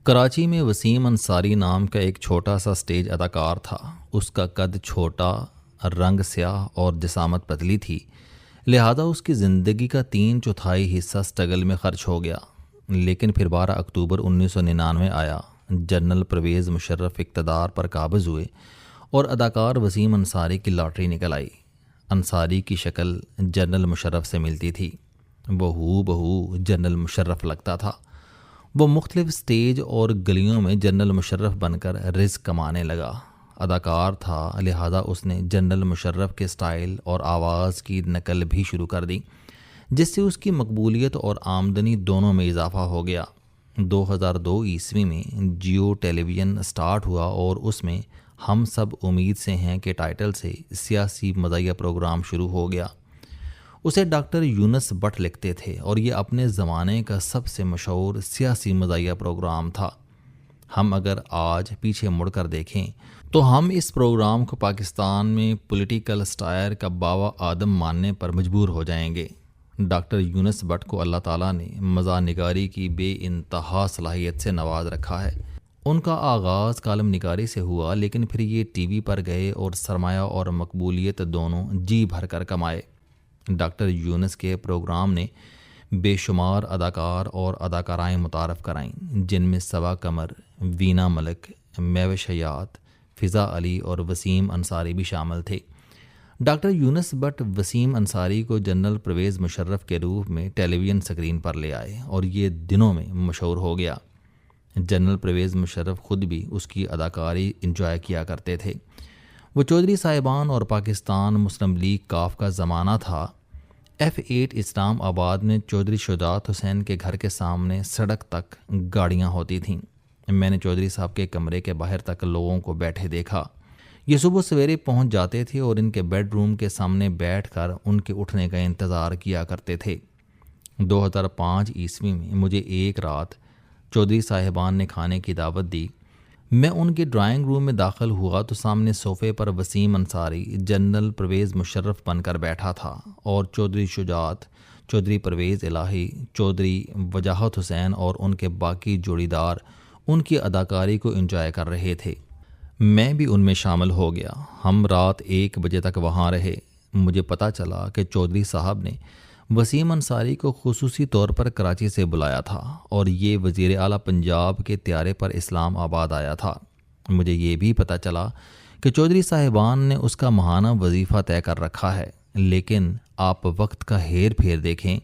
کراچی میں وسیم انصاری نام کا ایک چھوٹا سا سٹیج اداکار تھا۔ اس کا قد چھوٹا، رنگ سیاہ اور جسامت پتلی تھی، لہذا اس کی زندگی کا 3/4 حصہ سٹرگل میں خرچ ہو گیا۔ لیکن پھر 12 اکتوبر 1999 آیا، جنرل پرویز مشرف اقتدار پر قابض ہوئے اور اداکار وسیم انصاری کی لاٹری نکل آئی۔ انصاری کی شکل جنرل مشرف سے ملتی تھی، وہ ہو بہو جنرل مشرف لگتا تھا۔ وہ مختلف سٹیج اور گلیوں میں جنرل مشرف بن کر رزق کمانے لگا۔ اداکار تھا، لہذا اس نے جنرل مشرف کے سٹائل اور آواز کی نقل بھی شروع کر دی، جس سے اس کی مقبولیت اور آمدنی دونوں میں اضافہ ہو گیا۔ 2002 عیسوی میں جیو ٹیلی ویژن سٹارٹ ہوا اور اس میں ہم سب امید سے ہیں کہ ٹائٹل سے سیاسی مزاحیہ پروگرام شروع ہو گیا۔ اسے ڈاکٹر یونس بٹ لکھتے تھے اور یہ اپنے زمانے کا سب سے مشہور سیاسی مزاحیہ پروگرام تھا۔ ہم اگر آج پیچھے مڑ کر دیکھیں تو ہم اس پروگرام کو پاکستان میں پولیٹیکل سٹائر کا باوا آدم ماننے پر مجبور ہو جائیں گے۔ ڈاکٹر یونس بٹ کو اللہ تعالیٰ نے مزاح نگاری کی بے انتہا صلاحیت سے نواز رکھا ہے۔ ان کا آغاز کالم نگاری سے ہوا، لیکن پھر یہ ٹی وی پر گئے اور سرمایہ اور مقبولیت دونوں جی بھر کر کمائے۔ ڈاکٹر یونس کے پروگرام نے بے شمار اداکار اور اداکارائیں متعارف کرائیں، جن میں صبا قمر، وینا ملک، مہوش حیات، فضا علی اور وسیم انصاری بھی شامل تھے۔ ڈاکٹر یونس بٹ وسیم انصاری کو جنرل پرویز مشرف کے روپ میں ٹیلی ویژن سکرین پر لے آئے اور یہ دنوں میں مشہور ہو گیا۔ جنرل پرویز مشرف خود بھی اس کی اداکاری انجوائے کیا کرتے تھے۔ وہ چودھری صاحبان اور پاکستان مسلم لیگ کاف کا زمانہ تھا۔ F8 اسلام آباد میں چودھری شجاعت حسین کے گھر کے سامنے سڑک تک گاڑیاں ہوتی تھیں۔ میں نے چودھری صاحب کے کمرے کے باہر تک لوگوں کو بیٹھے دیکھا۔ یہ صبح سویرے پہنچ جاتے تھے اور ان کے بیڈ روم کے سامنے بیٹھ کر ان کے اٹھنے کا انتظار کیا کرتے تھے۔ 2005 عیسوی میں مجھے ایک رات چودھری صاحبان نے کھانے کی دعوت دی۔ میں ان کے ڈرائنگ روم میں داخل ہوا تو سامنے صوفے پر وسیم انصاری جنرل پرویز مشرف بن کر بیٹھا تھا اور چودھری شجاعت، چودھری پرویز الہی، چودھری وجاہت حسین اور ان کے باقی جوڑی دار ان کی اداکاری کو انجوائے کر رہے تھے۔ میں بھی ان میں شامل ہو گیا۔ ہم رات 1 بجے تک وہاں رہے۔ مجھے پتہ چلا کہ چودھری صاحب نے وسیم انصاری کو خصوصی طور پر کراچی سے بلایا تھا اور یہ وزیر اعلیٰ پنجاب کے طیارے پر اسلام آباد آیا تھا۔ مجھے یہ بھی پتہ چلا کہ چودھری صاحبان نے اس کا ماہانہ وظیفہ طے کر رکھا ہے، لیکن آپ وقت کا ہیر پھیر دیکھیں۔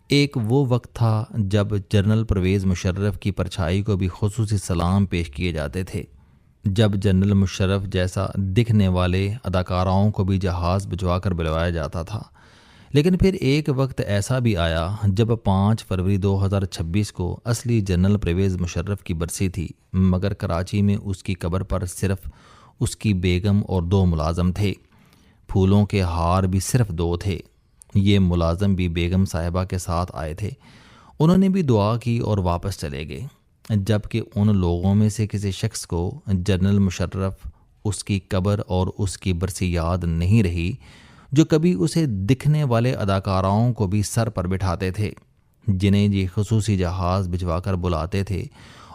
ایک وہ وقت تھا جب جنرل پرویز مشرف کی پرچھائی کو بھی خصوصی سلام پیش کیے جاتے تھے، جب جنرل مشرف جیسا دکھنے والے اداکاراؤں کو بھی جہاز بھجوا کر بلوایا جاتا تھا۔ لیکن پھر ایک وقت ایسا بھی آیا جب 5 فروری 2026 کو اصلی جنرل پرویز مشرف کی برسی تھی، مگر کراچی میں اس کی قبر پر صرف اس کی بیگم اور 2 ملازم تھے۔ پھولوں کے ہار بھی صرف 2 تھے۔ یہ ملازم بھی بیگم صاحبہ کے ساتھ آئے تھے۔ انہوں نے بھی دعا کی اور واپس چلے گئے، جبکہ ان لوگوں میں سے کسی شخص کو جنرل مشرف، اس کی قبر اور اس کی برسی یاد نہیں رہی، جو کبھی اسے دکھنے والے اداکاراؤں کو بھی سر پر بٹھاتے تھے، جنہیں یہ خصوصی جہاز بھجوا کر بلاتے تھے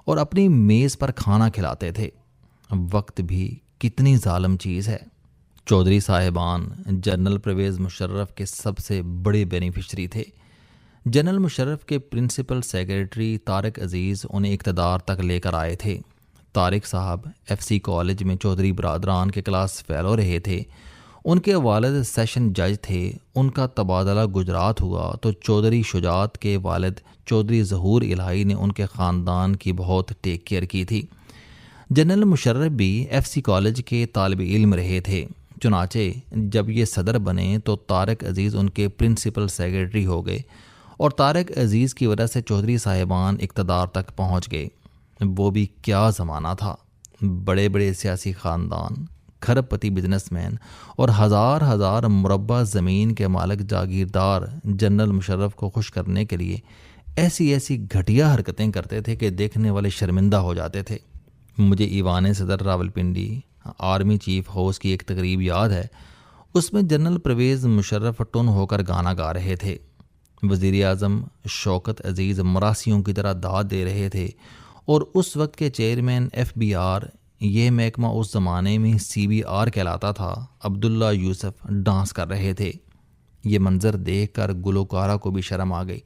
اور اپنی میز پر کھانا کھلاتے تھے۔ وقت بھی کتنی ظالم چیز ہے۔ چودھری صاحبان جنرل پرویز مشرف کے سب سے بڑے بینیفیشری تھے۔ جنرل مشرف کے پرنسپل سیکریٹری طارق عزیز انہیں اقتدار تک لے کر آئے تھے۔ طارق صاحب FC کالج میں چودھری برادران کے کلاس فیلو رہے تھے۔ ان کے والد سیشن جج تھے۔ ان کا تبادلہ گجرات ہوا تو چودھری شجاعت کے والد چودھری ظہور الہی نے ان کے خاندان کی بہت ٹیک کیئر کی تھی۔ جنرل مشرف بھی FC کالج کے طالب علم رہے تھے، چنانچہ جب یہ صدر بنے تو طارق عزیز ان کے پرنسپل سیکریٹری ہو گئے اور طارق عزیز کی وجہ سے چودھری صاحبان اقتدار تک پہنچ گئے۔ وہ بھی کیا زمانہ تھا۔ بڑے بڑے سیاسی خاندان، کھرب پتی بزنس مین اور ہزار مربع زمین کے مالک جاگیردار جنرل مشرف کو خوش کرنے کے لیے ایسی گھٹیا حرکتیں کرتے تھے کہ دیکھنے والے شرمندہ ہو جاتے تھے۔ مجھے ایوان صدر راولپنڈی آرمی چیف ہاؤس کی ایک تقریب یاد ہے۔ اس میں جنرل پرویز مشرف ٹن ہو کر گانا گا رہے تھے۔ وزیر اعظم شوکت عزیز مراسیوں کی طرح داد دے رہے تھے اور اس وقت کے چیئرمین FBR، یہ محکمہ اس زمانے میں CBR کہلاتا تھا، عبداللہ یوسف ڈانس کر رہے تھے۔ یہ منظر دیکھ کر گلوکارہ کو بھی شرم آ گئی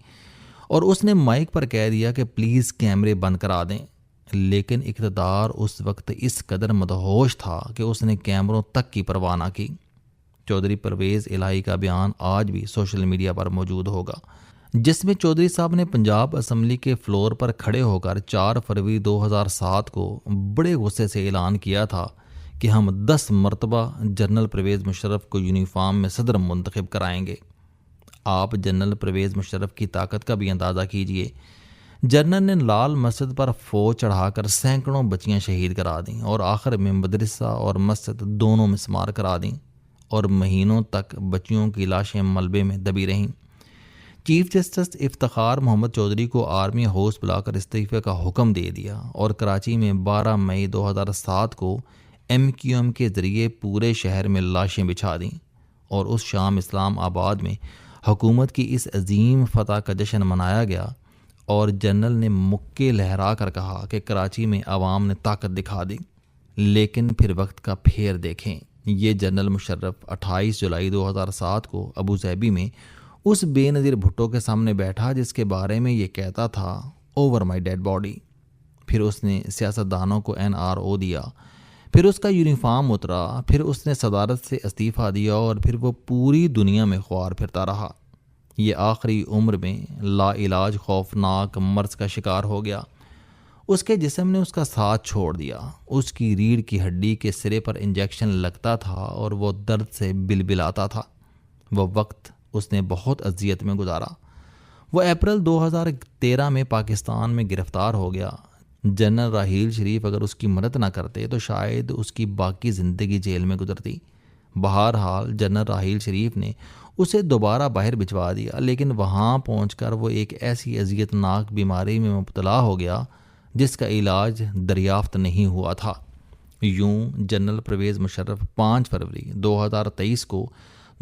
اور اس نے مائک پر کہہ دیا کہ پلیز کیمرے بند کرا دیں، لیکن اقتدار اس وقت اس قدر مدہوش تھا کہ اس نے کیمروں تک کی پرواہ نہ کی۔ چودھری پرویز الہی کا بیان آج بھی سوشل میڈیا پر موجود ہوگا، جس میں چودھری صاحب نے پنجاب اسمبلی کے فلور پر کھڑے ہو کر 4 فروری 2007 کو بڑے غصے سے اعلان کیا تھا کہ ہم 10 مرتبہ جنرل پرویز مشرف کو یونیفارم میں صدر منتخب کرائیں گے۔ آپ جنرل پرویز مشرف کی طاقت کا بھی اندازہ کیجئے۔ جنرل نے لال مسجد پر فوج چڑھا کر سینکڑوں بچیاں شہید کرا دیں اور آخر میں مدرسہ اور مسجد دونوں مسمار کرا دیں اور مہینوں تک بچیوں کی لاشیں ملبے میں دبی رہیں۔ چیف جسٹس افتخار محمد چودھری کو آرمی ہاؤس بلا کر استعفے کا حکم دے دیا اور کراچی میں 12 مئی 2007 کو MQM کے ذریعے پورے شہر میں لاشیں بچھا دیں، اور اس شام اسلام آباد میں حکومت کی اس عظیم فتح کا جشن منایا گیا اور جنرل نے مکے لہرا کر کہا کہ کراچی میں عوام نے طاقت دکھا دی۔ لیکن پھر وقت کا پھیر دیکھیں، یہ جنرل مشرف 28 جولائی 2007 کو ابوظہبی میں اس بے نظیر بھٹو کے سامنے بیٹھا جس کے بارے میں یہ کہتا تھا اوور مائی ڈیڈ باڈی۔ پھر اس نے سیاستدانوں کو NRO دیا، پھر اس کا یونیفارم اترا، پھر اس نے صدارت سے استعفیٰ دیا اور پھر وہ پوری دنیا میں خوار پھرتا رہا۔ یہ آخری عمر میں لا علاج خوفناک مرض کا شکار ہو گیا۔ اس کے جسم نے اس کا ساتھ چھوڑ دیا، اس کی ریڑھ کی ہڈی کے سرے پر انجیکشن لگتا تھا اور وہ درد سے بلبلاتا تھا۔ وہ وقت اس نے بہت اذیت میں گزارا۔ وہ اپریل 2013 میں پاکستان میں گرفتار ہو گیا۔ جنرل راحیل شریف اگر اس کی مدد نہ کرتے تو شاید اس کی باقی زندگی جیل میں گزرتی۔ بہرحال جنرل راحیل شریف نے اسے دوبارہ باہر بھجوا دیا، لیکن وہاں پہنچ کر وہ ایک ایسی اذیت ناک بیماری میں مبتلا ہو گیا جس کا علاج دریافت نہیں ہوا تھا۔ یوں جنرل پرویز مشرف 5 فروری 2023 کو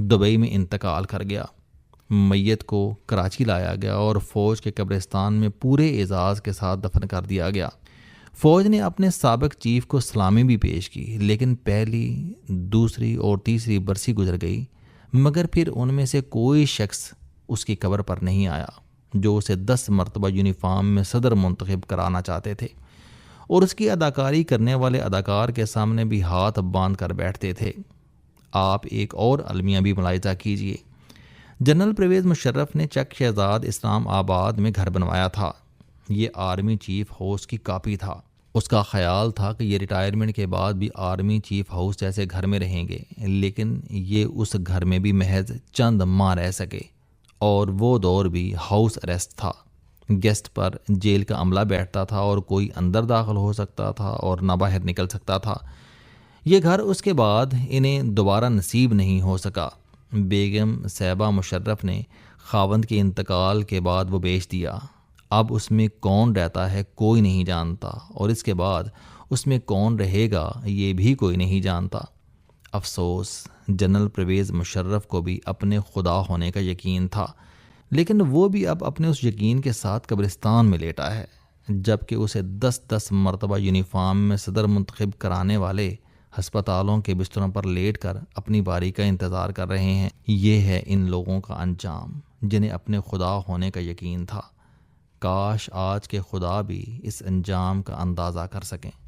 دبئی میں انتقال کر گیا۔ میت کو کراچی لایا گیا اور فوج کے قبرستان میں پورے اعزاز کے ساتھ دفن کر دیا گیا۔ فوج نے اپنے سابق چیف کو سلامی بھی پیش کی، لیکن پہلی، دوسری اور تیسری برسی گزر گئی، مگر پھر ان میں سے کوئی شخص اس کی قبر پر نہیں آیا جو اسے 10 مرتبہ یونیفارم میں صدر منتخب کرانا چاہتے تھے، اور اس کی اداکاری کرنے والے اداکار کے سامنے بھی ہاتھ باندھ کر بیٹھتے تھے۔ آپ ایک اور المیہ بھی ملاحظہ کیجئے۔ جنرل پرویز مشرف نے چک شہزاد اسلام آباد میں گھر بنوایا تھا۔ یہ آرمی چیف ہاؤس کی کاپی تھا۔ اس کا خیال تھا کہ یہ ریٹائرمنٹ کے بعد بھی آرمی چیف ہاؤس جیسے گھر میں رہیں گے، لیکن یہ اس گھر میں بھی محض چند ماہ رہ سکے، اور وہ دور بھی ہاؤس اریسٹ تھا۔ گیسٹ پر جیل کا عملہ بیٹھتا تھا اور کوئی اندر داخل ہو سکتا تھا اور نہ باہر نکل سکتا تھا۔ یہ گھر اس کے بعد انہیں دوبارہ نصیب نہیں ہو سکا۔ بیگم صاحبہ مشرف نے خاوند کے انتقال کے بعد وہ بیچ دیا۔ اب اس میں کون رہتا ہے کوئی نہیں جانتا، اور اس کے بعد اس میں کون رہے گا یہ بھی کوئی نہیں جانتا۔ افسوس، جنرل پرویز مشرف کو بھی اپنے خدا ہونے کا یقین تھا، لیکن وہ بھی اب اپنے اس یقین کے ساتھ قبرستان میں لیٹا ہے، جبکہ اسے 10 مرتبہ یونیفارم میں صدر منتخب کرانے والے ہسپتالوں کے بستروں پر لیٹ کر اپنی باری کا انتظار کر رہے ہیں۔ یہ ہے ان لوگوں کا انجام جنہیں اپنے خدا ہونے کا یقین تھا۔ کاش آج کے خدا بھی اس انجام کا اندازہ کر سکیں۔